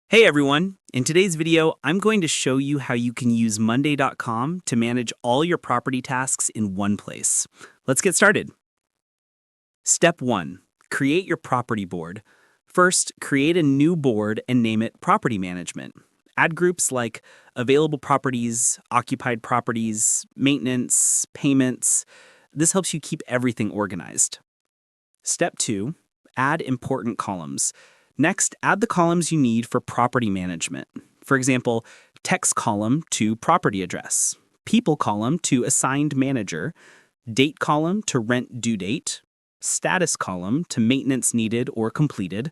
Hey everyone! In today's video, I'm going to show you how you can use Monday.com to manage all your property tasks in one place. Let's get started. Step 1. Create your property board. First, create a new board and name it Property Management. Add groups like Available Properties, Occupied Properties, Maintenance, Payments. This helps you keep everything organized. Step 2. Add important columns. Next, add the columns you need for property management. For example, text column to property address, people column to assigned manager, date column to rent due date, status column to maintenance needed or completed,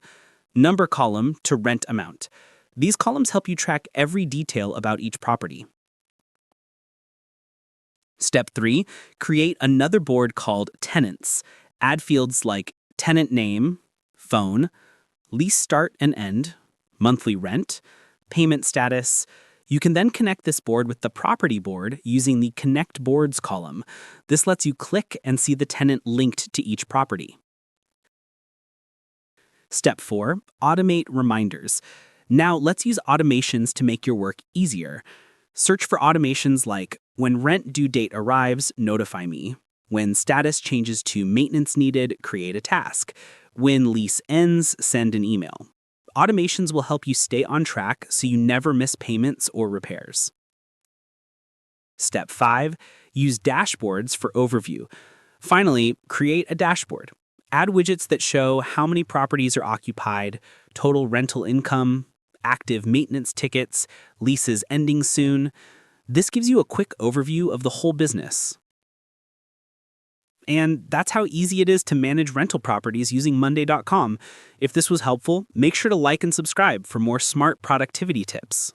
number column to rent amount. These columns help you track every detail about each property. Step 3, create another board called Tenants. Add fields like tenant name, phone, lease start and end, monthly rent, payment status. You can then connect this board with the property board using the Connect Boards column. This lets you click and see the tenant linked to each property. Step 4, automate reminders. Now let's use automations to make your work easier. Search for automations like, when rent due date arrives, notify me. When status changes to maintenance needed, create a task. When lease ends, send an email. Automations will help you stay on track so you never miss payments or repairs. Step 5, use dashboards for overview. Finally, create a dashboard. Add widgets that show how many properties are occupied, total rental income, active maintenance tickets, leases ending soon. This gives you a quick overview of the whole business. And that's how easy it is to manage rental properties using Monday.com. If this was helpful, make sure to like and subscribe for more smart productivity tips.